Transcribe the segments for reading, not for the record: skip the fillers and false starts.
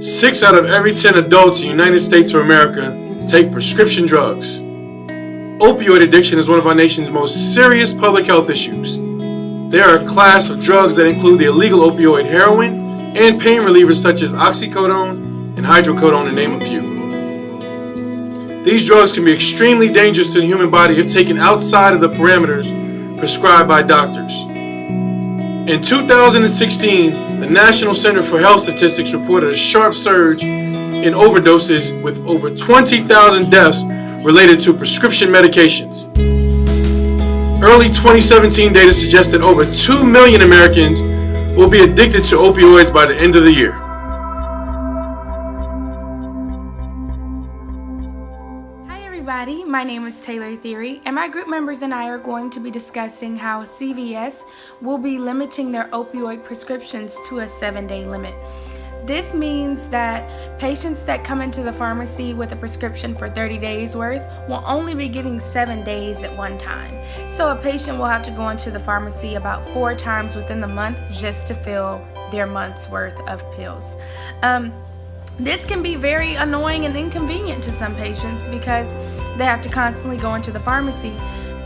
6 out of every 10 adults in the United States of America take prescription drugs. Opioid addiction is one of our nation's most serious public health issues. They are a class of drugs that include the illegal opioid heroin and pain relievers such as oxycodone and hydrocodone, to name a few. These drugs can be extremely dangerous to the human body if taken outside of the parameters prescribed by doctors. In 2016, the National Center for Health Statistics reported a sharp surge in overdoses with over 20,000 deaths related to prescription medications. Early 2017 data suggests that over 2 million Americans will be addicted to opioids by the end of the year. Everybody, my name is Taylor Theory, and my group members and I are going to be discussing how CVS will be limiting their opioid prescriptions to a 7-day limit. This means that patients that come into the pharmacy with a prescription for 30 days worth will only be getting 7 days at one time. So a patient will have to go into the pharmacy about 4 times within the month just to fill their month's worth of pills. This can be very annoying and inconvenient to some patients because they have to constantly go into the pharmacy.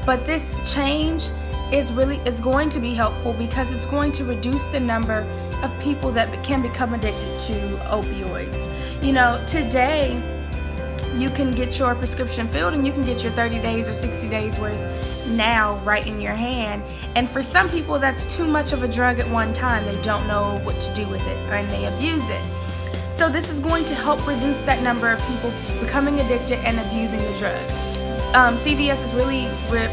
But this change is going to be helpful because it's going to reduce the number of people that can become addicted to opioids. You know, today you can get your prescription filled and you can get your 30 days or 60 days worth now right in your hand. And for some people that's too much of a drug at one time. They don't know what to do with it and they abuse it. So this is going to help reduce that number of people becoming addicted and abusing the drug. CVS is really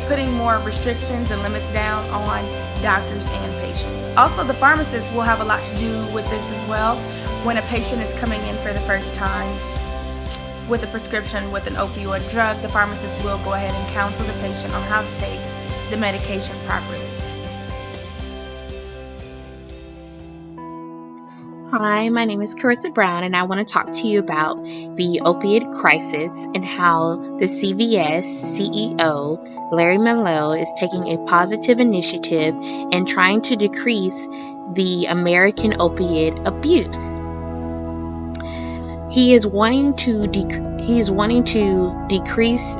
putting more restrictions and limits down on doctors and patients. Also, the pharmacist will have a lot to do with this as well. When a patient is coming in for the first time with a prescription with an opioid drug, the pharmacist will go ahead and counsel the patient on how to take the medication properly. Hi, my name is Carissa Brown, and I want to talk to you about the opioid crisis and how the CVS CEO, Larry Mello, is taking a positive initiative in trying to decrease the American opiate abuse. He is wanting to decrease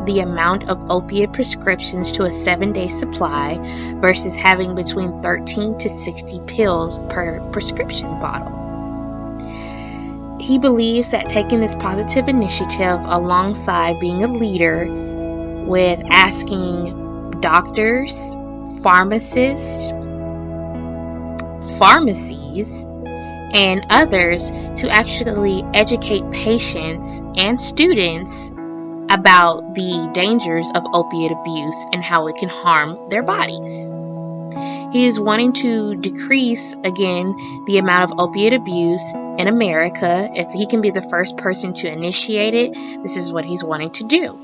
the amount of opiate prescriptions to a 7-day supply versus having between 13 to 60 pills per prescription bottle. He believes that taking this positive initiative alongside being a leader with asking doctors, pharmacists, pharmacies, and others to actually educate patients and students about the dangers of opiate abuse and how it can harm their bodies. He is wanting to decrease, again, the amount of opiate abuse in America. If he can be the first person to initiate it, this is what he's wanting to do.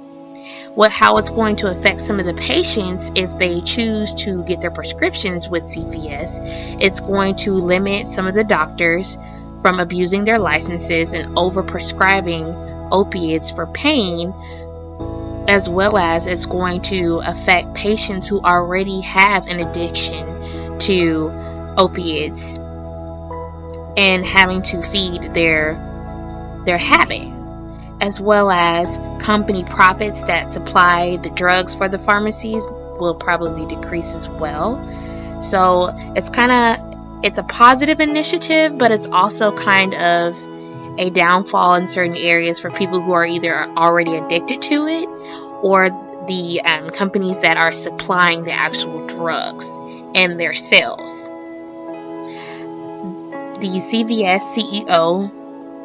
How it's going to affect some of the patients if they choose to get their prescriptions with CVS, it's going to limit some of the doctors from abusing their licenses and overprescribing opiates for pain, as well as it's going to affect patients who already have an addiction to opiates and having to feed their habit, as well as company profits that supply the drugs for the pharmacies will probably decrease as well. So it's a positive initiative, but it's also kind of a downfall in certain areas for people who are either already addicted to it or the companies that are supplying the actual drugs and their sales. The CVS CEO,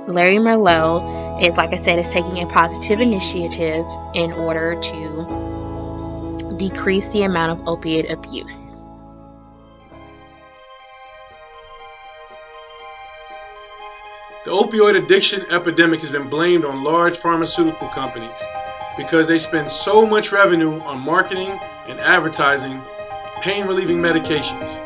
Larry Mello, is, like I said, is taking a positive initiative in order to decrease the amount of opiate abuse. The opioid addiction epidemic has been blamed on large pharmaceutical companies because they spend so much revenue on marketing and advertising pain-relieving medications.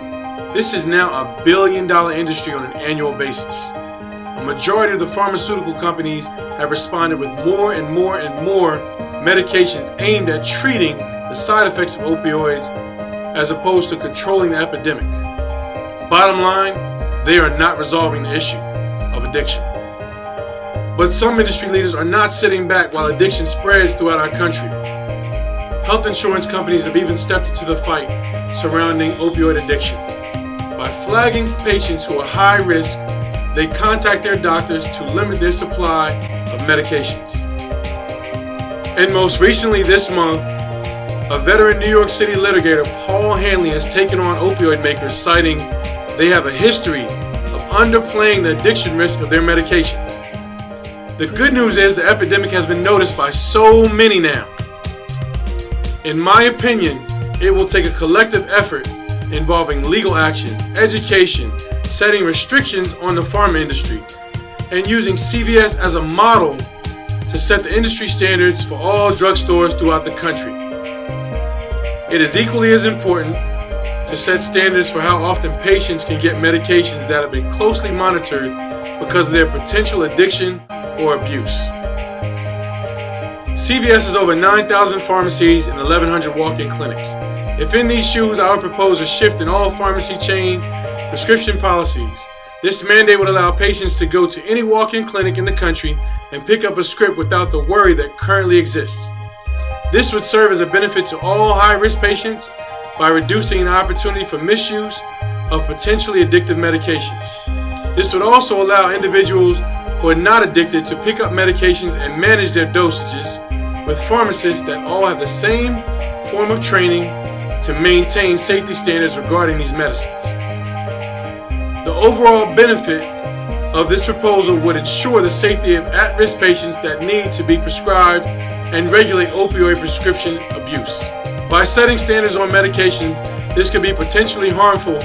This is now a billion-dollar industry on an annual basis. A majority of the pharmaceutical companies have responded with more and more and more medications aimed at treating the side effects of opioids as opposed to controlling the epidemic. Bottom line, they are not resolving the issue of addiction. But some industry leaders are not sitting back while addiction spreads throughout our country. Health insurance companies have even stepped into the fight surrounding opioid addiction. By flagging patients who are high risk, they contact their doctors to limit their supply of medications. And most recently this month, a veteran New York City litigator, Paul Hanley, has taken on opioid makers, citing they have a history of underplaying the addiction risk of their medications. The good news is the epidemic has been noticed by so many now. In my opinion, it will take a collective effort involving legal action, education, setting restrictions on the pharma industry, and using CVS as a model to set the industry standards for all drugstores throughout the country. It is equally as important to set standards for how often patients can get medications that have been closely monitored because of their potential addiction or abuse. CVS has over 9,000 pharmacies and 1,100 walk-in clinics. If in these shoes, I would propose a shift in all pharmacy chain prescription policies. This mandate would allow patients to go to any walk-in clinic in the country and pick up a script without the worry that currently exists. This would serve as a benefit to all high-risk patients by reducing the opportunity for misuse of potentially addictive medications. This would also allow individuals who are not addicted to pick up medications and manage their dosages with pharmacists that all have the same form of training to maintain safety standards regarding these medicines. The overall benefit of this proposal would ensure the safety of at-risk patients that need to be prescribed and regulate opioid prescription abuse. By setting standards on medications, this could be potentially harmful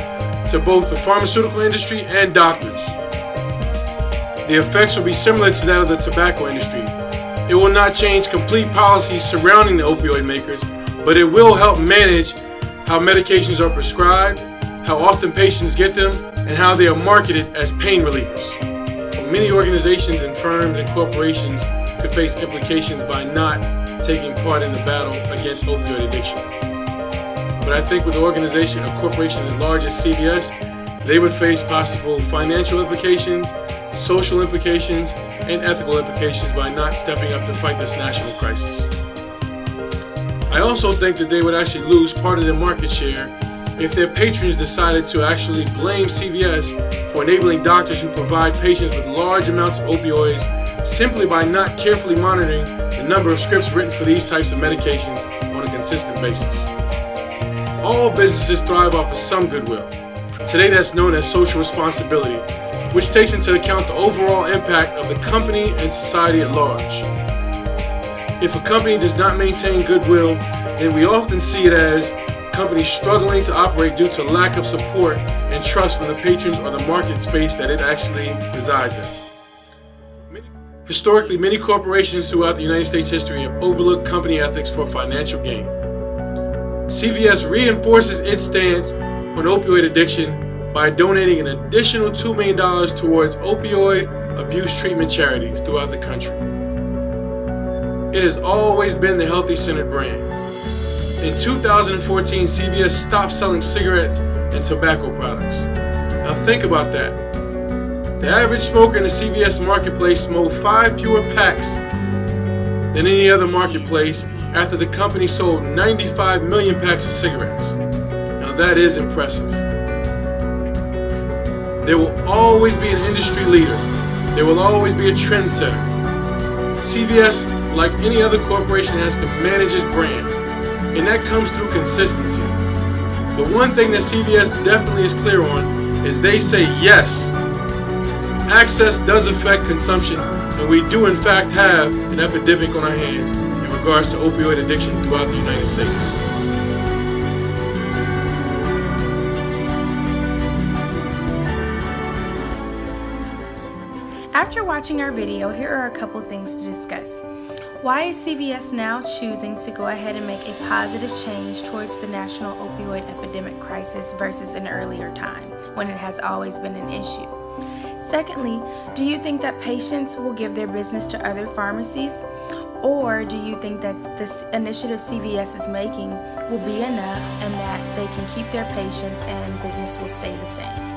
to both the pharmaceutical industry and doctors. The effects will be similar to that of the tobacco industry. It will not change complete policies surrounding the opioid makers, but it will help manage how medications are prescribed, how often patients get them, and how they are marketed as pain relievers. Many organizations and firms and corporations could face implications by not taking part in the battle against opioid addiction. But I think with an organization, a corporation as large as CVS, they would face possible financial implications, social implications, and ethical implications by not stepping up to fight this national crisis. I also think that they would actually lose part of their market share if their patrons decided to actually blame CVS for enabling doctors who provide patients with large amounts of opioids simply by not carefully monitoring the number of scripts written for these types of medications on a consistent basis. All businesses thrive off of some goodwill. Today that's known as social responsibility, which takes into account the overall impact of the company and society at large. If a company does not maintain goodwill, then we often see it as companies struggling to operate due to lack of support and trust from the patrons or the market space that it actually resides in. Historically, many corporations throughout the United States history have overlooked company ethics for financial gain. CVS reinforces its stance on opioid addiction by donating an additional $2 million towards opioid abuse treatment charities throughout the country. It has always been the healthy-centered brand. In 2014, CVS stopped selling cigarettes and tobacco products. Now think about that. The average smoker in the CVS marketplace smoked 5 fewer packs than any other marketplace after the company sold 95 million packs of cigarettes. Now that is impressive. There will always be an industry leader. There will always be a trendsetter. CVS, like any other corporation, has to manage its brand, and that comes through consistency. The one thing that CVS definitely is clear on is they say yes. Access does affect consumption, and we do in fact have an epidemic on our hands in regards to opioid addiction throughout the United States. After watching our video, here are a couple things to discuss. Why is CVS now choosing to go ahead and make a positive change towards the national opioid epidemic crisis versus an earlier time when it has always been an issue? Secondly, do you think that patients will give their business to other pharmacies? Or do you think that this initiative CVS is making will be enough and that they can keep their patients and business will stay the same?